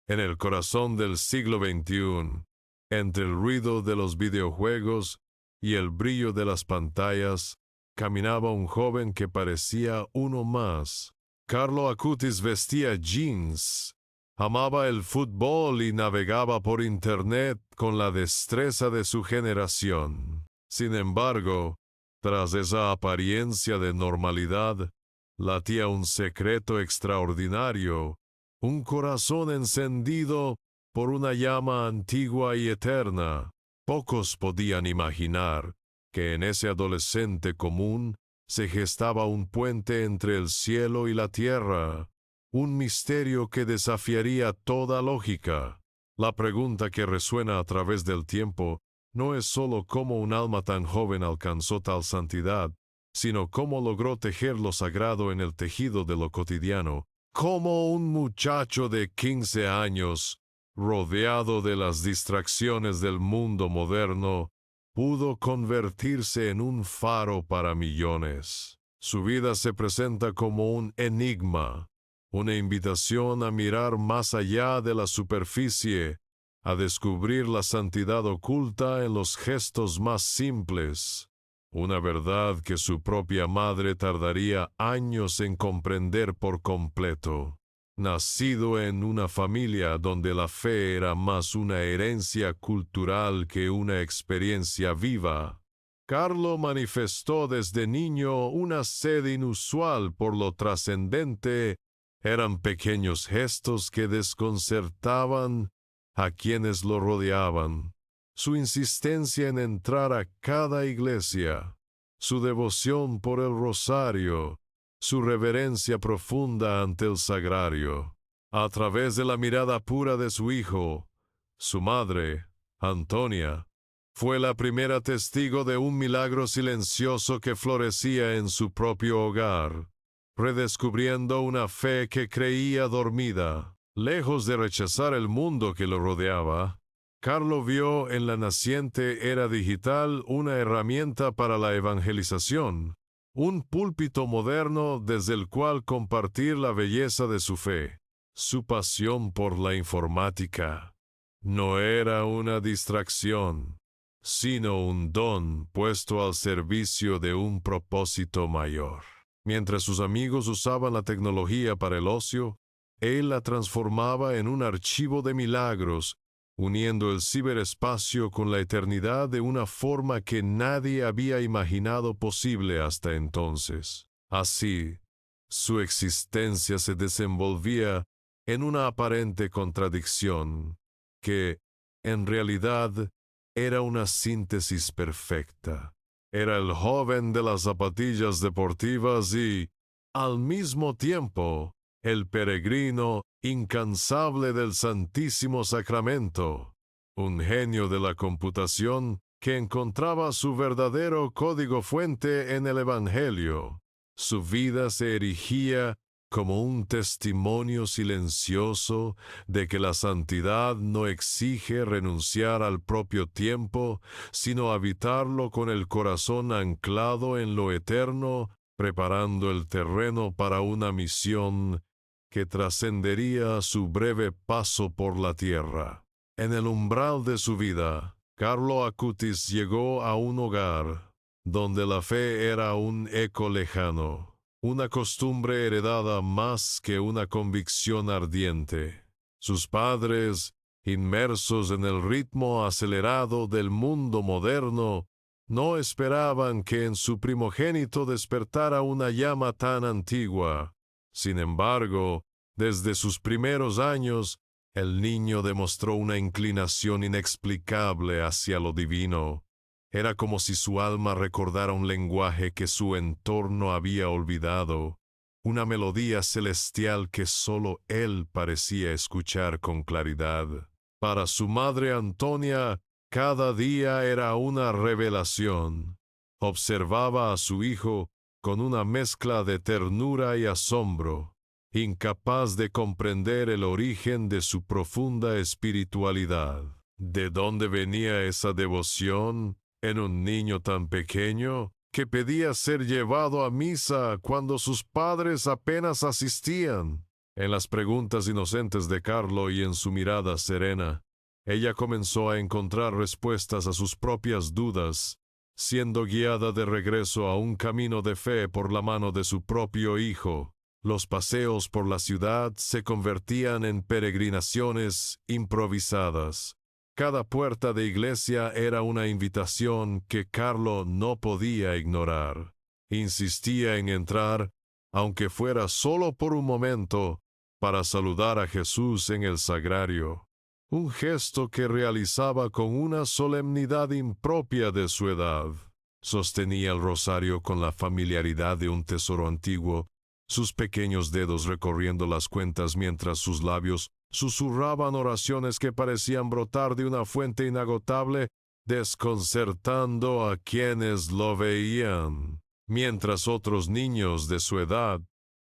En el corazón del siglo XXI, entre el ruido de los videojuegos y el brillo de las pantallas, caminaba un joven que parecía uno más. Carlo Acutis vestía jeans, amaba el fútbol y navegaba por Internet con la destreza de su generación. Sin embargo, tras esa apariencia de normalidad, latía un secreto extraordinario, un corazón encendido por una llama antigua y eterna. Pocos podían imaginar que en ese adolescente común se gestaba un puente entre el cielo y la tierra, un misterio que desafiaría toda lógica. La pregunta que resuena a través del tiempo no es sólo cómo un alma tan joven alcanzó tal santidad, sino cómo logró tejer lo sagrado en el tejido de lo cotidiano. Cómo un muchacho de 15 años, rodeado de las distracciones del mundo moderno, pudo convertirse en un faro para millones. Su vida se presenta como un enigma, una invitación a mirar más allá de la superficie, a descubrir la santidad oculta en los gestos más simples, una verdad que su propia madre tardaría años en comprender por completo. Nacido en una familia donde la fe era más una herencia cultural que una experiencia viva, Carlo manifestó desde niño una sed inusual por lo trascendente. Eran pequeños gestos que desconcertaban a quienes lo rodeaban. Su insistencia en entrar a cada iglesia, su devoción por el rosario, su reverencia profunda ante el sagrario. A través de la mirada pura de su hijo, su madre, Antonia, fue la primera testigo de un milagro silencioso que florecía en su propio hogar, redescubriendo una fe que creía dormida. Lejos de rechazar el mundo que lo rodeaba, Carlo vio en la naciente era digital una herramienta para la evangelización, un púlpito moderno desde el cual compartir la belleza de su fe. Su pasión por la informática no era una distracción, sino un don puesto al servicio de un propósito mayor. Mientras sus amigos usaban la tecnología para el ocio, él la transformaba en un archivo de milagros, uniendo el ciberespacio con la eternidad de una forma que nadie había imaginado posible hasta entonces. Así, su existencia se desenvolvía en una aparente contradicción, que, en realidad, era una síntesis perfecta. Era el joven de las zapatillas deportivas y, al mismo tiempo, el peregrino incansable del Santísimo Sacramento, un genio de la computación que encontraba su verdadero código fuente en el Evangelio. Su vida se erigía como un testimonio silencioso de que la santidad no exige renunciar al propio tiempo, sino habitarlo con el corazón anclado en lo eterno, preparando el terreno para una misión que trascendería su breve paso por la tierra. En el umbral de su vida, Carlo Acutis llegó a un hogar donde la fe era un eco lejano, una costumbre heredada más que una convicción ardiente. Sus padres, inmersos en el ritmo acelerado del mundo moderno, no esperaban que en su primogénito despertara una llama tan antigua. Sin embargo, desde sus primeros años, el niño demostró una inclinación inexplicable hacia lo divino. Era como si su alma recordara un lenguaje que su entorno había olvidado, una melodía celestial que sólo él parecía escuchar con claridad. Para su madre Antonia, cada día era una revelación. Observaba a su hijo con una mezcla de ternura y asombro, incapaz de comprender el origen de su profunda espiritualidad. ¿De dónde venía esa devoción en un niño tan pequeño que pedía ser llevado a misa cuando sus padres apenas asistían? En las preguntas inocentes de Carlo y en su mirada serena, ella comenzó a encontrar respuestas a sus propias dudas, siendo guiada de regreso a un camino de fe por la mano de su propio hijo. Los paseos por la ciudad se convertían en peregrinaciones improvisadas. Cada puerta de iglesia era una invitación que Carlo no podía ignorar. Insistía en entrar, aunque fuera solo por un momento, para saludar a Jesús en el sagrario. Un gesto que realizaba con una solemnidad impropia de su edad. Sostenía el rosario con la familiaridad de un tesoro antiguo, sus pequeños dedos recorriendo las cuentas mientras sus labios susurraban oraciones que parecían brotar de una fuente inagotable, desconcertando a quienes lo veían, mientras otros niños de su edad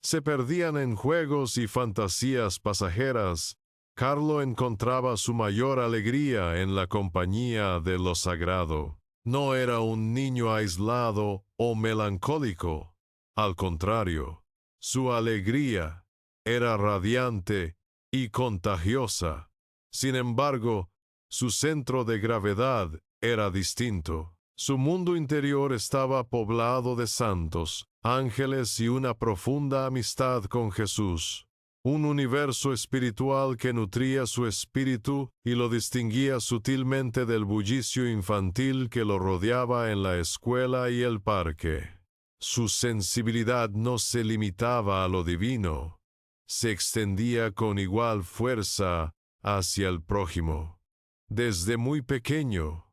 se perdían en juegos y fantasías pasajeras. Carlo encontraba su mayor alegría en la compañía de lo sagrado. No era un niño aislado o melancólico. Al contrario, su alegría era radiante y contagiosa. Sin embargo, su centro de gravedad era distinto. Su mundo interior estaba poblado de santos, ángeles y una profunda amistad con Jesús. Un universo espiritual que nutría su espíritu y lo distinguía sutilmente del bullicio infantil que lo rodeaba en la escuela y el parque. Su sensibilidad no se limitaba a lo divino, se extendía con igual fuerza hacia el prójimo. Desde muy pequeño,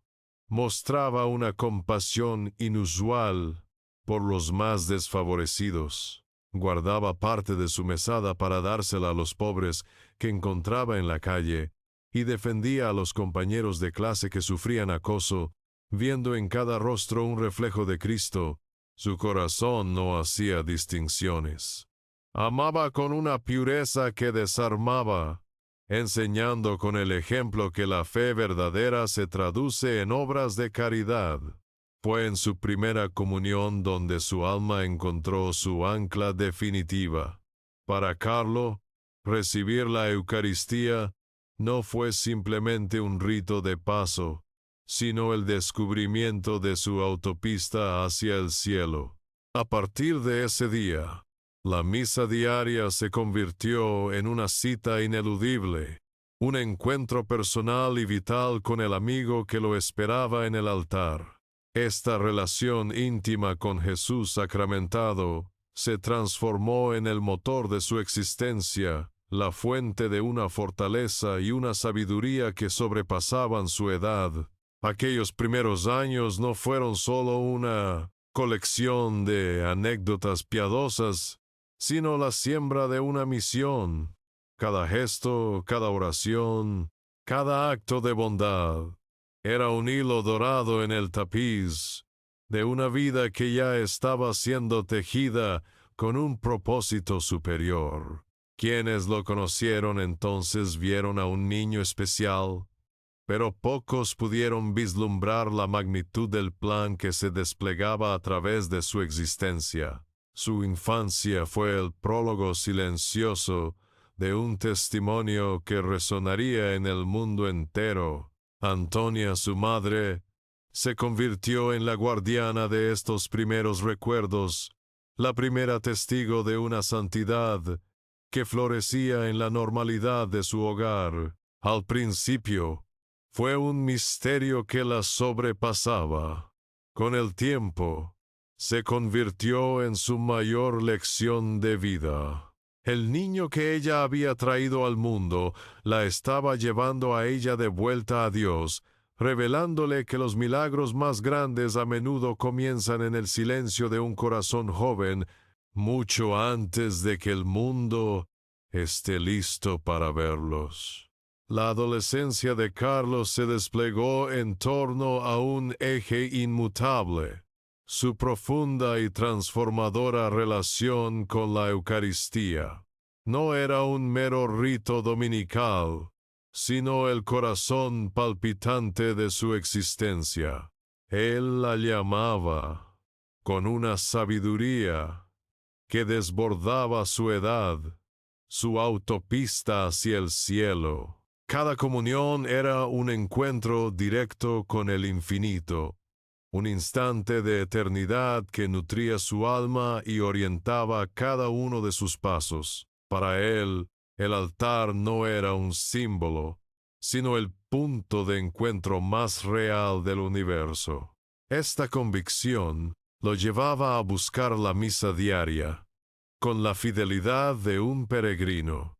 mostraba una compasión inusual por los más desfavorecidos. Guardaba parte de su mesada para dársela a los pobres que encontraba en la calle y defendía a los compañeros de clase que sufrían acoso, viendo en cada rostro un reflejo de Cristo. Su corazón no hacía distinciones. Amaba con una pureza que desarmaba, enseñando con el ejemplo que la fe verdadera se traduce en obras de caridad. Fue en su primera comunión donde su alma encontró su ancla definitiva. Para Carlo, recibir la Eucaristía no fue simplemente un rito de paso, sino el descubrimiento de su autopista hacia el cielo. A partir de ese día, la misa diaria se convirtió en una cita ineludible, un encuentro personal y vital con el amigo que lo esperaba en el altar. Esta relación íntima con Jesús sacramentado se transformó en el motor de su existencia, la fuente de una fortaleza y una sabiduría que sobrepasaban su edad. Aquellos primeros años no fueron solo una colección de anécdotas piadosas, sino la siembra de una misión. Cada gesto, cada oración, cada acto de bondad era un hilo dorado en el tapiz de una vida que ya estaba siendo tejida con un propósito superior. Quienes lo conocieron entonces vieron a un niño especial, pero pocos pudieron vislumbrar la magnitud del plan que se desplegaba a través de su existencia. Su infancia fue el prólogo silencioso de un testimonio que resonaría en el mundo entero. Antonia, su madre, se convirtió en la guardiana de estos primeros recuerdos, la primera testigo de una santidad que florecía en la normalidad de su hogar. Al principio, fue un misterio que la sobrepasaba. Con el tiempo, se convirtió en su mayor lección de vida. El niño que ella había traído al mundo la estaba llevando a ella de vuelta a Dios, revelándole que los milagros más grandes a menudo comienzan en el silencio de un corazón joven, mucho antes de que el mundo esté listo para verlos. La adolescencia de Carlos se desplegó en torno a un eje inmutable: su profunda y transformadora relación con la Eucaristía. No era un mero rito dominical, sino el corazón palpitante de su existencia. Él la llamaba con una sabiduría que desbordaba su edad, su autopista hacia el cielo. Cada comunión era un encuentro directo con el infinito, un instante de eternidad que nutría su alma y orientaba cada uno de sus pasos. Para él, el altar no era un símbolo, sino el punto de encuentro más real del universo. Esta convicción lo llevaba a buscar la misa diaria, con la fidelidad de un peregrino.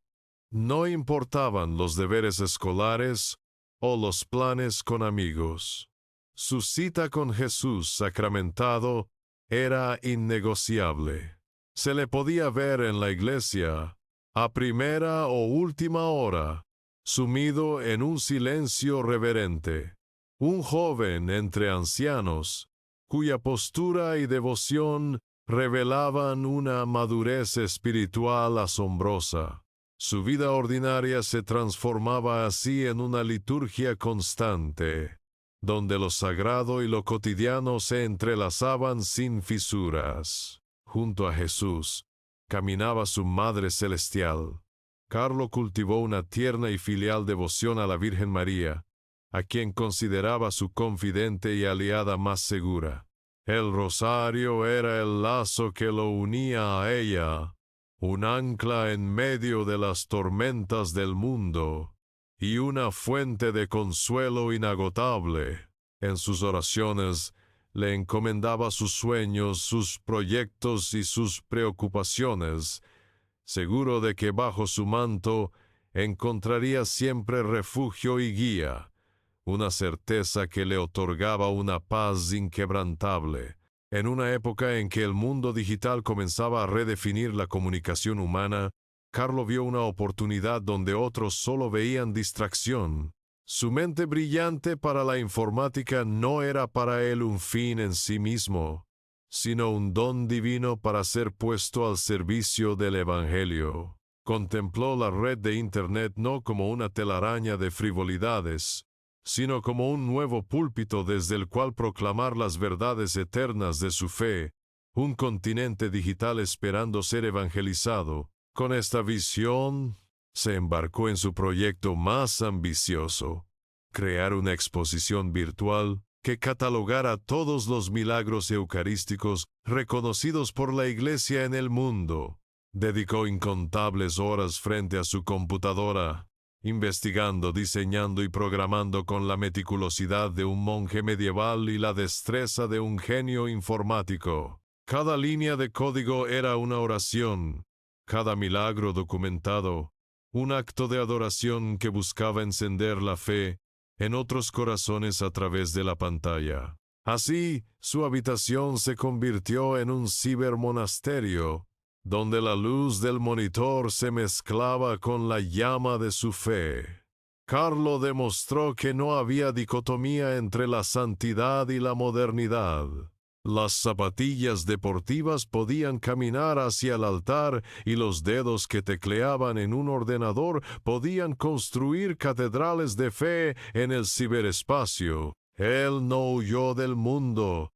No importaban los deberes escolares o los planes con amigos. Su cita con Jesús sacramentado era innegociable. Se le podía ver en la iglesia, a primera o última hora, sumido en un silencio reverente. Un joven entre ancianos, cuya postura y devoción revelaban una madurez espiritual asombrosa. Su vida ordinaria se transformaba así en una liturgia constante, donde lo sagrado y lo cotidiano se entrelazaban sin fisuras. Junto a Jesús caminaba su Madre Celestial. Carlo cultivó una tierna y filial devoción a la Virgen María, a quien consideraba su confidente y aliada más segura. El rosario era el lazo que lo unía a ella, un ancla en medio de las tormentas del mundo y una fuente de consuelo inagotable. En sus oraciones le encomendaba sus sueños, sus proyectos y sus preocupaciones, seguro de que bajo su manto encontraría siempre refugio y guía, una certeza que le otorgaba una paz inquebrantable. En una época en que el mundo digital comenzaba a redefinir la comunicación humana, Carlo vio una oportunidad donde otros solo veían distracción. Su mente brillante para la informática no era para él un fin en sí mismo, sino un don divino para ser puesto al servicio del Evangelio. Contempló la red de Internet no como una telaraña de frivolidades, sino como un nuevo púlpito desde el cual proclamar las verdades eternas de su fe, un continente digital esperando ser evangelizado. Con esta visión, se embarcó en su proyecto más ambicioso, crear una exposición virtual que catalogara todos los milagros eucarísticos reconocidos por la Iglesia en el mundo. Dedicó incontables horas frente a su computadora, investigando, diseñando y programando con la meticulosidad de un monje medieval y la destreza de un genio informático. Cada línea de código era una oración, cada milagro documentado, un acto de adoración que buscaba encender la fe en otros corazones a través de la pantalla. Así, su habitación se convirtió en un cibermonasterio, donde la luz del monitor se mezclaba con la llama de su fe. Carlo demostró que no había dicotomía entre la santidad y la modernidad. Las zapatillas deportivas podían caminar hacia el altar y los dedos que tecleaban en un ordenador podían construir catedrales de fe en el ciberespacio. Él no huyó del mundo,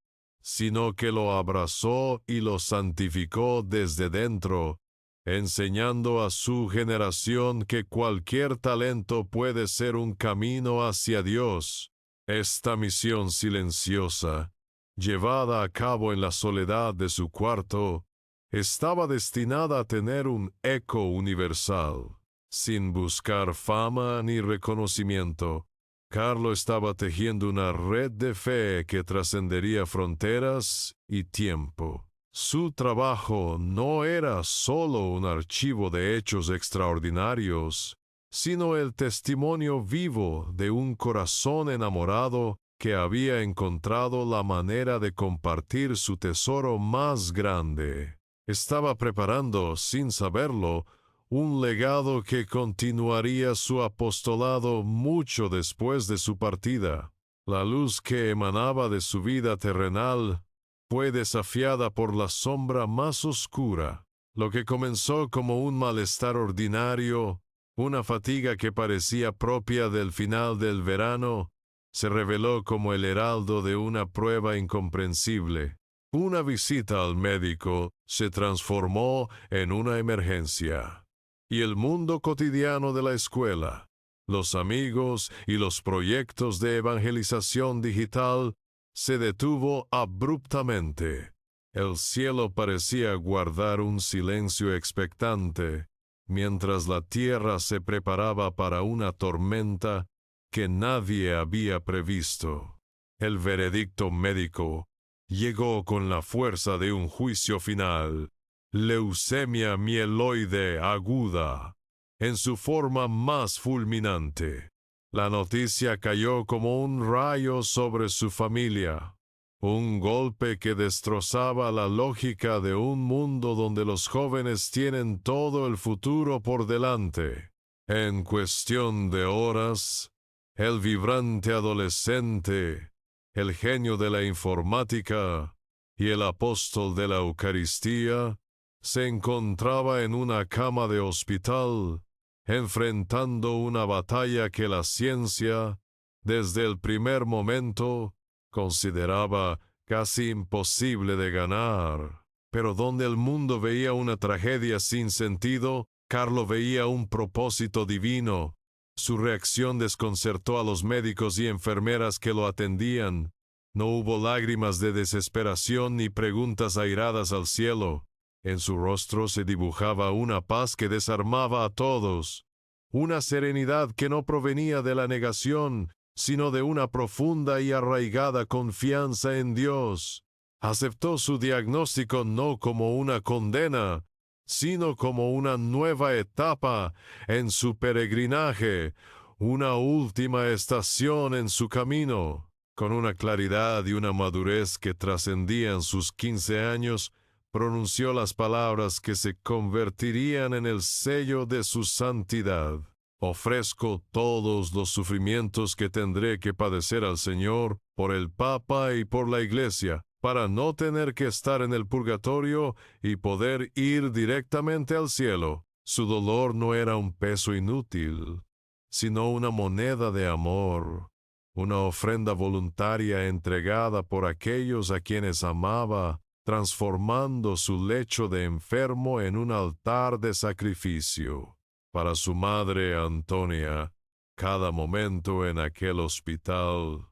sino que lo abrazó y lo santificó desde dentro, enseñando a su generación que cualquier talento puede ser un camino hacia Dios. Esta misión silenciosa, llevada a cabo en la soledad de su cuarto, estaba destinada a tener un eco universal. Sin buscar fama ni reconocimiento, Carlo estaba tejiendo una red de fe que trascendería fronteras y tiempo. Su trabajo no era solo un archivo de hechos extraordinarios, sino el testimonio vivo de un corazón enamorado que había encontrado la manera de compartir su tesoro más grande. Estaba preparando, sin saberlo, un legado que continuaría su apostolado mucho después de su partida. La luz que emanaba de su vida terrenal fue desafiada por la sombra más oscura. Lo que comenzó como un malestar ordinario, una fatiga que parecía propia del final del verano, se reveló como el heraldo de una prueba incomprensible. Una visita al médico se transformó en una emergencia. y el mundo cotidiano de la escuela, los amigos y los proyectos de evangelización digital, se detuvo abruptamente. El cielo parecía guardar un silencio expectante, mientras la tierra se preparaba para una tormenta que nadie había previsto. El veredicto médico llegó con la fuerza de un juicio final: leucemia mieloide aguda, en su forma más fulminante. La noticia cayó como un rayo sobre su familia, un golpe que destrozaba la lógica de un mundo donde los jóvenes tienen todo el futuro por delante. En cuestión de horas, el vibrante adolescente, el genio de la informática y el apóstol de la Eucaristía se encontraba en una cama de hospital, enfrentando una batalla que la ciencia, desde el primer momento, consideraba casi imposible de ganar. Pero donde el mundo veía una tragedia sin sentido, Carlo veía un propósito divino. Su reacción desconcertó a los médicos y enfermeras que lo atendían. No hubo lágrimas de desesperación ni preguntas airadas al cielo. En su rostro se dibujaba una paz que desarmaba a todos, una serenidad que no provenía de la negación, sino de una profunda y arraigada confianza en Dios. Aceptó su diagnóstico no como una condena, sino como una nueva etapa en su peregrinaje, una última estación en su camino. Con una claridad y una madurez que trascendían sus 15 años, pronunció las palabras que se convertirían en el sello de su santidad. Ofrezco todos los sufrimientos que tendré que padecer al Señor por el Papa y por la Iglesia, para no tener que estar en el purgatorio y poder ir directamente al cielo. Su dolor no era un peso inútil, sino una moneda de amor, una ofrenda voluntaria entregada por aquellos a quienes amaba, transformando su lecho de enfermo en un altar de sacrificio. Para su madre Antonia, cada momento en aquel hospital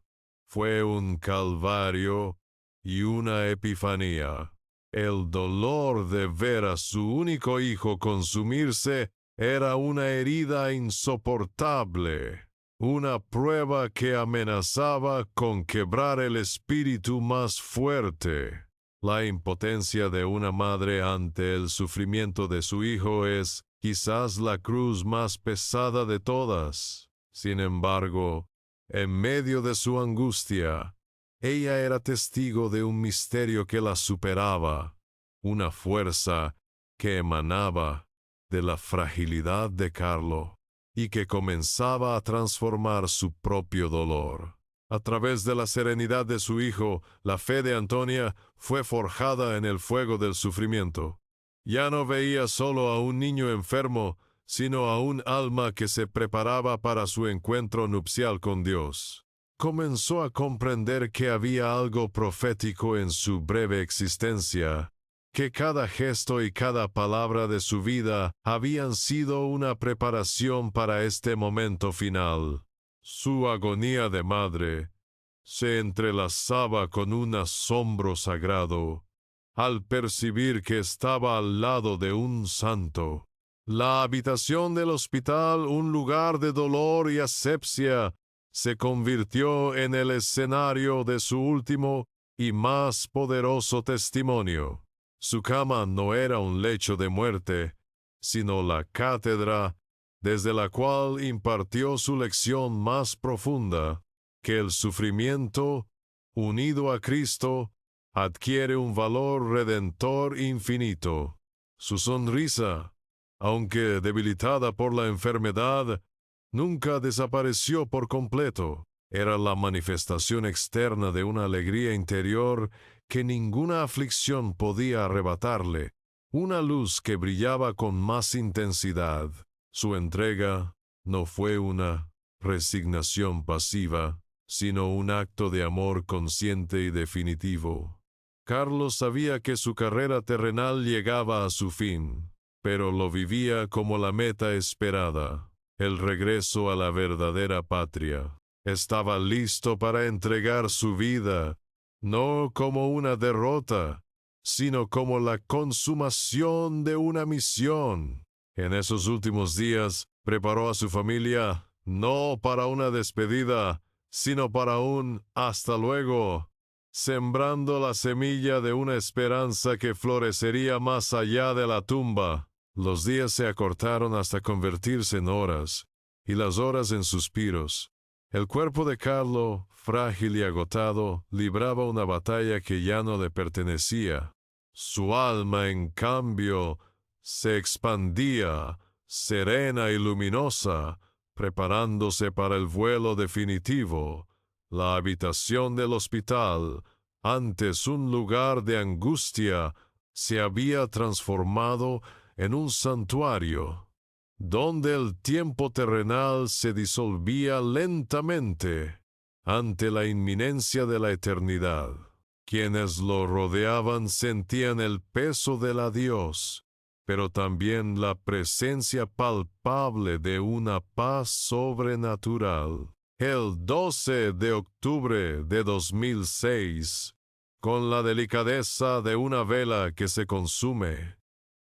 fue un calvario y una epifanía. El dolor de ver a su único hijo consumirse era una herida insoportable, una prueba que amenazaba con quebrar el espíritu más fuerte. La impotencia de una madre ante el sufrimiento de su hijo es quizás la cruz más pesada de todas. Sin embargo, en medio de su angustia, ella era testigo de un misterio que la superaba, una fuerza que emanaba de la fragilidad de Carlo y que comenzaba a transformar su propio dolor. A través de la serenidad de su hijo, la fe de Antonia fue forjada en el fuego del sufrimiento. Ya no veía solo a un niño enfermo, sino a un alma que se preparaba para su encuentro nupcial con Dios. Comenzó a comprender que había algo profético en su breve existencia, que cada gesto y cada palabra de su vida habían sido una preparación para este momento final. Su agonía de madre se entrelazaba con un asombro sagrado al percibir que estaba al lado de un santo. La habitación del hospital, un lugar de dolor y asepsia, se convirtió en el escenario de su último y más poderoso testimonio. Su cama no era un lecho de muerte, sino la cátedra desde la cual impartió su lección más profunda, que el sufrimiento, unido a Cristo, adquiere un valor redentor infinito. Su sonrisa, aunque debilitada por la enfermedad, nunca desapareció por completo. Era la manifestación externa de una alegría interior que ninguna aflicción podía arrebatarle, una luz que brillaba con más intensidad. Su entrega no fue una resignación pasiva, sino un acto de amor consciente y definitivo. Carlos sabía que su carrera terrenal llegaba a su fin. pero lo vivía como la meta esperada, el regreso a la verdadera patria. Estaba listo para entregar su vida, no como una derrota, sino como la consumación de una misión. En esos últimos días, preparó a su familia no para una despedida, sino para un hasta luego, sembrando la semilla de una esperanza que florecería más allá de la tumba. Los días se acortaron hasta convertirse en horas, y las horas en suspiros. El cuerpo de Carlo, frágil y agotado, libraba una batalla que ya no le pertenecía. Su alma, en cambio, se expandía, serena y luminosa, preparándose para el vuelo definitivo. La habitación del hospital, antes un lugar de angustia, se había transformado en un santuario, donde el tiempo terrenal se disolvía lentamente ante la inminencia de la eternidad. Quienes lo rodeaban sentían el peso del adiós, pero también la presencia palpable de una paz sobrenatural. El 12 de octubre de 2006, con la delicadeza de una vela que se consume,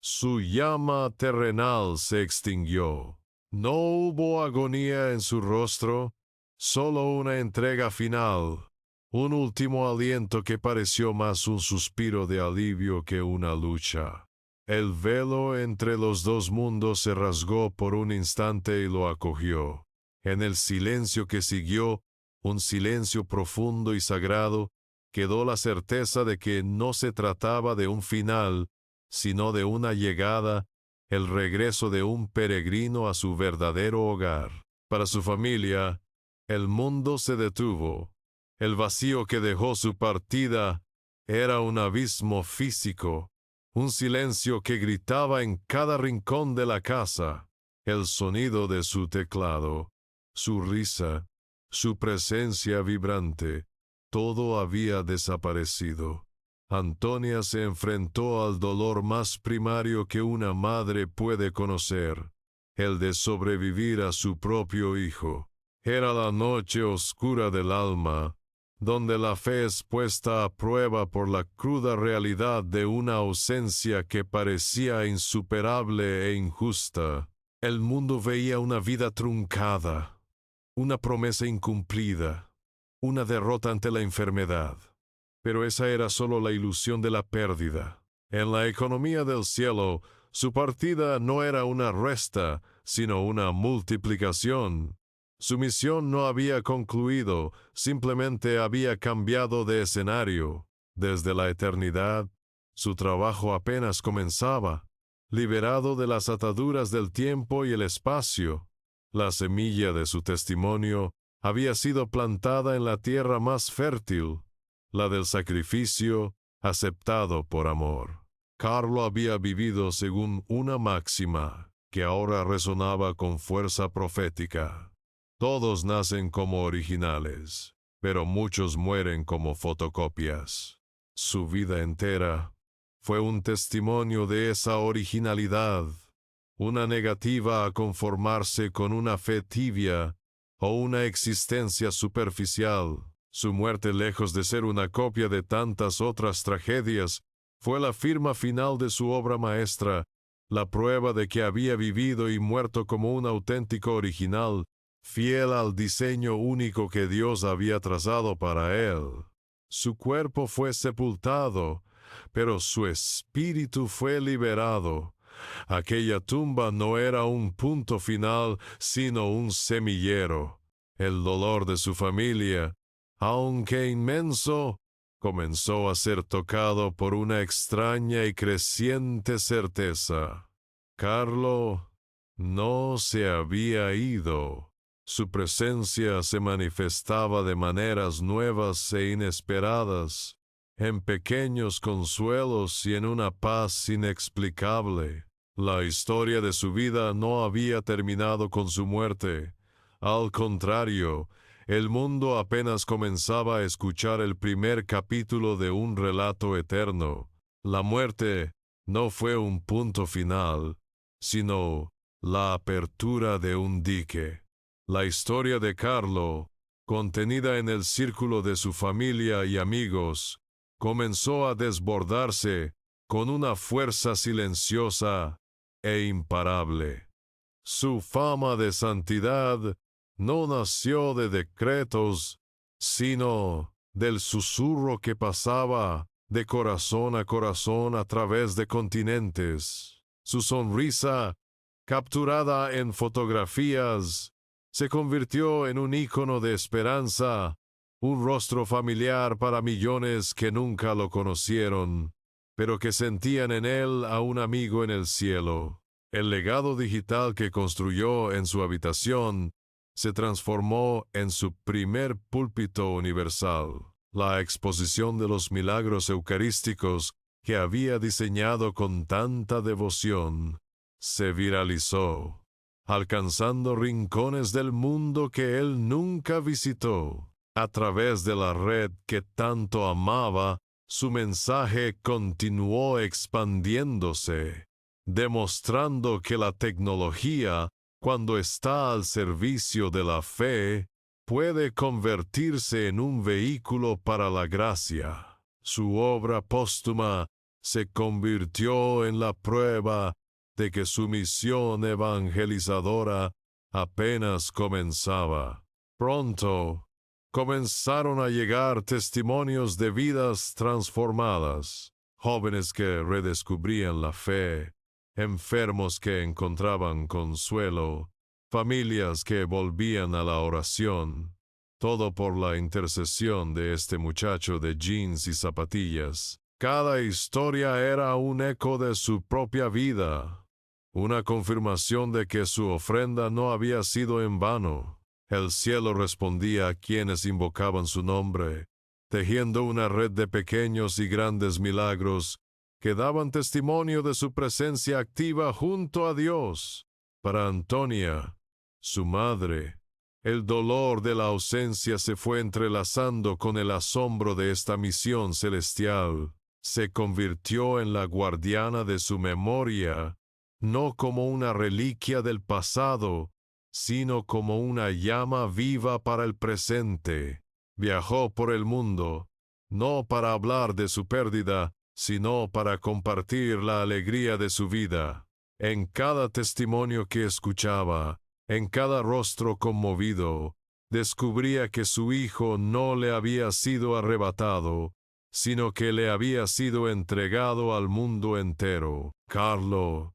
su llama terrenal se extinguió. No hubo agonía en su rostro, solo una entrega final, un último aliento que pareció más un suspiro de alivio que una lucha. El velo entre los dos mundos se rasgó por un instante y lo acogió. En el silencio que siguió, un silencio profundo y sagrado, quedó la certeza de que no se trataba de un final, sino de una llegada, el regreso de un peregrino a su verdadero hogar. Para su familia, el mundo se detuvo. El vacío que dejó su partida era un abismo físico, un silencio que gritaba en cada rincón de la casa. El sonido de su teclado, su risa, su presencia vibrante, todo había desaparecido. Antonia se enfrentó al dolor más primario que una madre puede conocer, el de sobrevivir a su propio hijo. Era la noche oscura del alma, donde la fe es puesta a prueba por la cruda realidad de una ausencia que parecía insuperable e injusta. El mundo veía una vida truncada, una promesa incumplida, una derrota ante la enfermedad. Pero esa era solo la ilusión de la pérdida. En la economía del cielo, su partida no era una resta, sino una multiplicación. Su misión no había concluido, simplemente había cambiado de escenario. Desde la eternidad, su trabajo apenas comenzaba. Liberado de las ataduras del tiempo y el espacio, la semilla de su testimonio había sido plantada en la tierra más fértil, la del sacrificio aceptado por amor. Carlo había vivido según una máxima que ahora resonaba con fuerza profética. Todos nacen como originales, pero muchos mueren como fotocopias. Su vida entera fue un testimonio de esa originalidad, una negativa a conformarse con una fe tibia o una existencia superficial. Su muerte, lejos de ser una copia de tantas otras tragedias, fue la firma final de su obra maestra, la prueba de que había vivido y muerto como un auténtico original, fiel al diseño único que Dios había trazado para él. Su cuerpo fue sepultado, pero su espíritu fue liberado. Aquella tumba no era un punto final, sino un semillero. El dolor de su familia, aunque inmenso, comenzó a ser tocado por una extraña y creciente certeza. Carlo no se había ido. Su presencia se manifestaba de maneras nuevas e inesperadas, en pequeños consuelos y en una paz inexplicable. La historia de su vida no había terminado con su muerte. Al contrario, el mundo apenas comenzaba a escuchar el primer capítulo de un relato eterno. La muerte no fue un punto final, sino la apertura de un dique. La historia de Carlo, contenida en el círculo de su familia y amigos, comenzó a desbordarse con una fuerza silenciosa e imparable. Su fama de santidad no nació de decretos, sino del susurro que pasaba de corazón a través de continentes. Su sonrisa, capturada en fotografías, se convirtió en un ícono de esperanza, un rostro familiar para millones que nunca lo conocieron, pero que sentían en él a un amigo en el cielo. El legado digital que construyó en su habitación se transformó en su primer púlpito universal. La exposición de los milagros eucarísticos que había diseñado con tanta devoción se viralizó, alcanzando rincones del mundo que él nunca visitó. A través de la red que tanto amaba, su mensaje continuó expandiéndose, demostrando que la tecnología, cuando está al servicio de la fe, puede convertirse en un vehículo para la gracia. Su obra póstuma se convirtió en la prueba de que su misión evangelizadora apenas comenzaba. Pronto, comenzaron a llegar testimonios de vidas transformadas, jóvenes que redescubrían la fe, enfermos que encontraban consuelo, familias que volvían a la oración, todo por la intercesión de este muchacho de jeans y zapatillas. Cada historia era un eco de su propia vida, una confirmación de que su ofrenda no había sido en vano. El cielo respondía a quienes invocaban su nombre, tejiendo una red de pequeños y grandes milagros que daban testimonio de su presencia activa junto a Dios. Para Antonia, su madre, el dolor de la ausencia se fue entrelazando con el asombro de esta misión celestial. Se convirtió en la guardiana de su memoria, no como una reliquia del pasado, sino como una llama viva para el presente. Viajó por el mundo, no para hablar de su pérdida, sino para compartir la alegría de su vida. En cada testimonio que escuchaba, en cada rostro conmovido, descubría que su hijo no le había sido arrebatado, sino que le había sido entregado al mundo entero. Carlo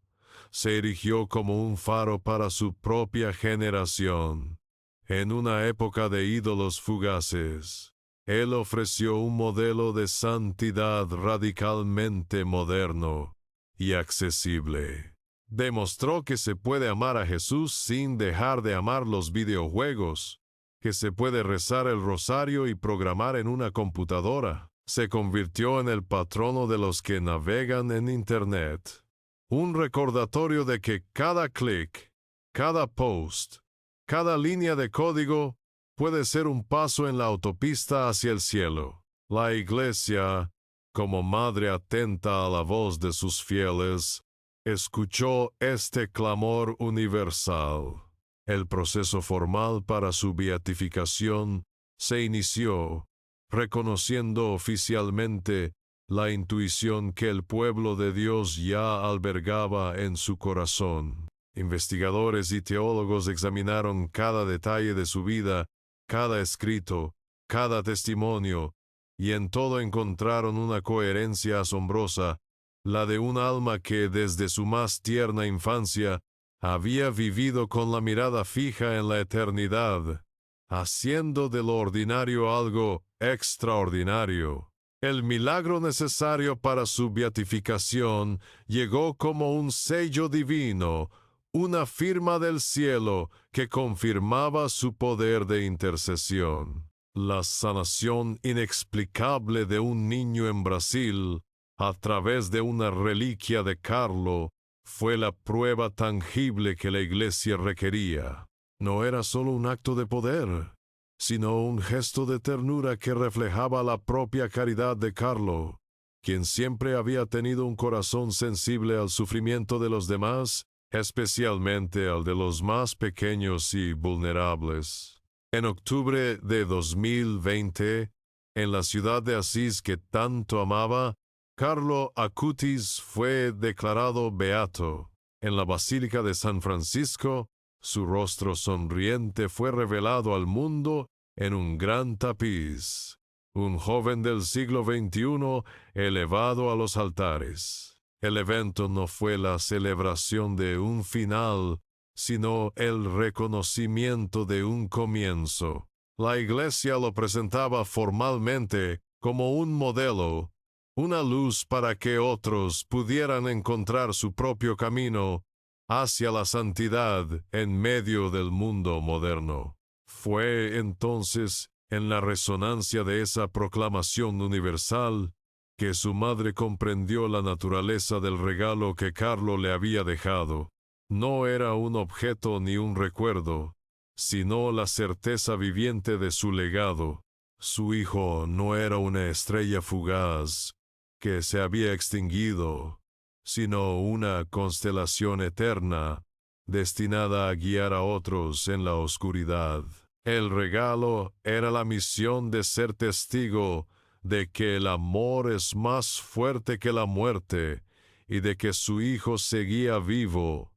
se erigió como un faro para su propia generación. En una época de ídolos fugaces, él ofreció un modelo de santidad radicalmente moderno y accesible. Demostró que se puede amar a Jesús sin dejar de amar los videojuegos, que se puede rezar el rosario y programar en una computadora. Se convirtió en el patrono de los que navegan en Internet. Un recordatorio de que cada clic, cada post, cada línea de código puede ser un paso en la autopista hacia el cielo. La Iglesia, como madre atenta a la voz de sus fieles, escuchó este clamor universal. El proceso formal para su beatificación se inició, reconociendo oficialmente la intuición que el pueblo de Dios ya albergaba en su corazón. Investigadores y teólogos examinaron cada detalle de su vida, cada escrito, cada testimonio, y en todo encontraron una coherencia asombrosa, la de un alma que desde su más tierna infancia había vivido con la mirada fija en la eternidad, haciendo de lo ordinario algo extraordinario. El milagro necesario para su beatificación llegó como un sello divino, una firma del cielo que confirmaba su poder de intercesión. La sanación inexplicable de un niño en Brasil, a través de una reliquia de Carlo, fue la prueba tangible que la Iglesia requería. No era solo un acto de poder, sino un gesto de ternura que reflejaba la propia caridad de Carlo, quien siempre había tenido un corazón sensible al sufrimiento de los demás especialmente al de los más pequeños y vulnerables. En octubre de 2020, en la ciudad de Asís que tanto amaba, Carlo Acutis fue declarado beato. En la Basílica de San Francisco, su rostro sonriente fue revelado al mundo en un gran tapiz. Un joven del siglo XXI elevado a los altares. El evento no fue la celebración de un final, sino el reconocimiento de un comienzo. La Iglesia lo presentaba formalmente como un modelo, una luz para que otros pudieran encontrar su propio camino hacia la santidad en medio del mundo moderno. Fue entonces, en la resonancia de esa proclamación universal, que su madre comprendió la naturaleza del regalo que Carlo le había dejado. No era un objeto ni un recuerdo, sino la certeza viviente de su legado. Su hijo no era una estrella fugaz que se había extinguido, sino una constelación eterna, destinada a guiar a otros en la oscuridad. El regalo era la misión de ser testigo de que el amor es más fuerte que la muerte y de que su hijo seguía vivo,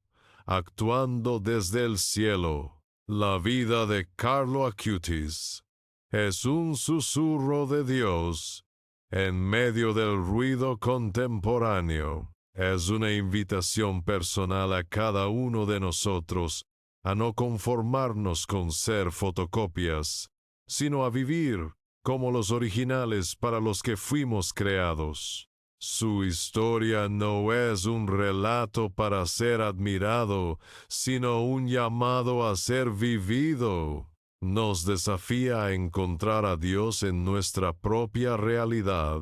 actuando desde el cielo. La vida de Carlo Acutis es un susurro de Dios en medio del ruido contemporáneo. Es una invitación personal a cada uno de nosotros a no conformarnos con ser fotocopias, sino a vivir como los originales para los que fuimos creados. Su historia no es un relato para ser admirado, sino un llamado a ser vivido. Nos desafía a encontrar a Dios en nuestra propia realidad,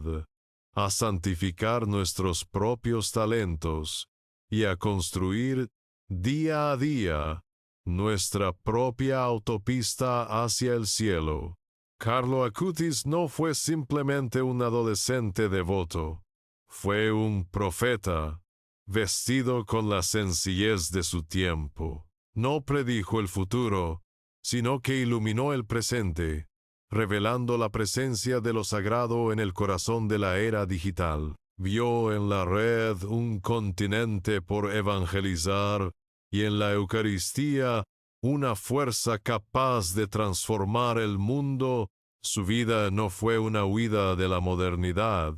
a santificar nuestros propios talentos y a construir día a día nuestra propia autopista hacia el cielo. Carlo Acutis no fue simplemente un adolescente devoto, fue un profeta, vestido con la sencillez de su tiempo. No predijo el futuro, sino que iluminó el presente, revelando la presencia de lo sagrado en el corazón de la era digital. Vio en la red un continente por evangelizar y en la Eucaristía una fuerza capaz de transformar el mundo. Su vida no fue una huida de la modernidad,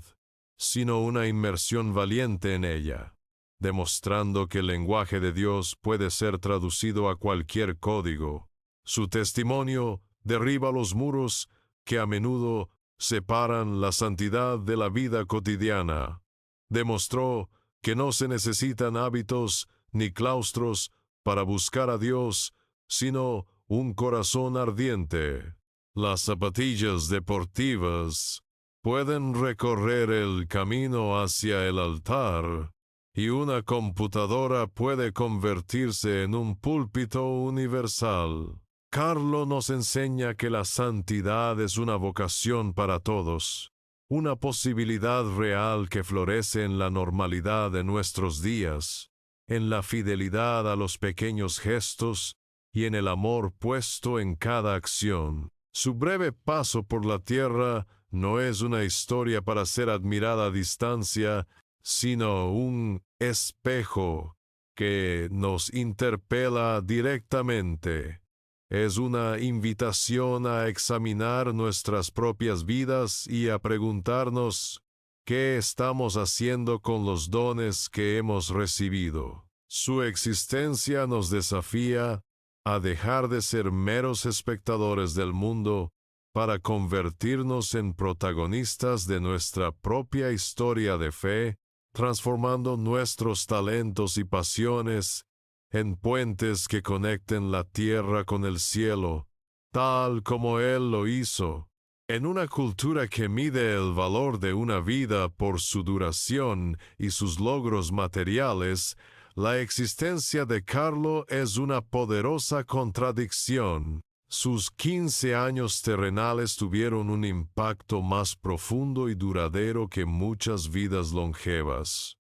sino una inmersión valiente en ella, demostrando que el lenguaje de Dios puede ser traducido a cualquier código. Su testimonio derriba los muros que a menudo separan la santidad de la vida cotidiana. Demostró que no se necesitan hábitos ni claustros para buscar a Dios, sino un corazón ardiente. Las zapatillas deportivas pueden recorrer el camino hacia el altar, y una computadora puede convertirse en un púlpito universal. Carlo nos enseña que la santidad es una vocación para todos, una posibilidad real que florece en la normalidad de nuestros días, en la fidelidad a los pequeños gestos y en el amor puesto en cada acción. Su breve paso por la tierra no es una historia para ser admirada a distancia, sino un espejo que nos interpela directamente. Es una invitación a examinar nuestras propias vidas y a preguntarnos qué estamos haciendo con los dones que hemos recibido. Su existencia nos desafía a dejar de ser meros espectadores del mundo para convertirnos en protagonistas de nuestra propia historia de fe, transformando nuestros talentos y pasiones en puentes que conecten la tierra con el cielo, tal como Él lo hizo. En una cultura que mide el valor de una vida por su duración y sus logros materiales, la existencia de Carlo es una poderosa contradicción. Sus 15 años terrenales tuvieron un impacto más profundo y duradero que muchas vidas longevas.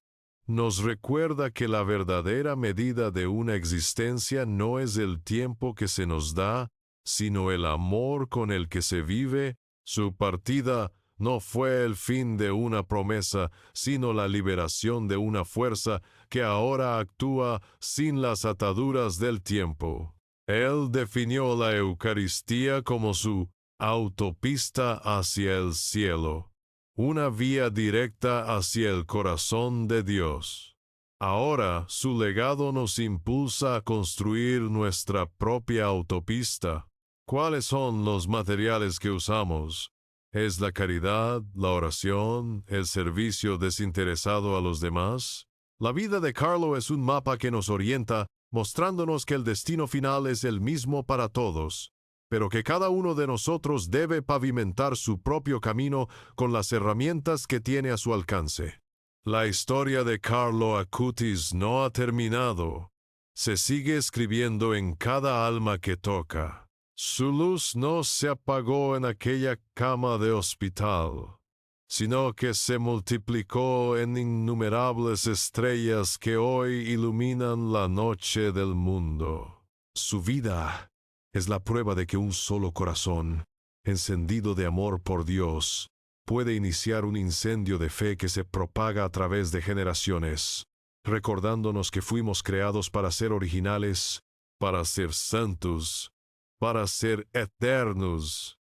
nos recuerda que la verdadera medida de una existencia no es el tiempo que se nos da, sino el amor con el que se vive. Su partida no fue el fin de una promesa, sino la liberación de una fuerza que ahora actúa sin las ataduras del tiempo. Él definió la Eucaristía como su autopista hacia el cielo, una vía directa hacia el corazón de Dios. Ahora su legado nos impulsa a construir nuestra propia autopista. ¿Cuáles son los materiales que usamos? ¿Es la caridad, la oración, el servicio desinteresado a los demás? La vida de Carlo es un mapa que nos orienta, mostrándonos que el destino final es el mismo para todos, pero que cada uno de nosotros debe pavimentar su propio camino con las herramientas que tiene a su alcance. La historia de Carlo Acutis no ha terminado. Se sigue escribiendo en cada alma que toca. Su luz no se apagó en aquella cama de hospital, sino que se multiplicó en innumerables estrellas que hoy iluminan la noche del mundo. Su vida es la prueba de que un solo corazón, encendido de amor por Dios, puede iniciar un incendio de fe que se propaga a través de generaciones, recordándonos que fuimos creados para ser originales, para ser santos, para ser eternos.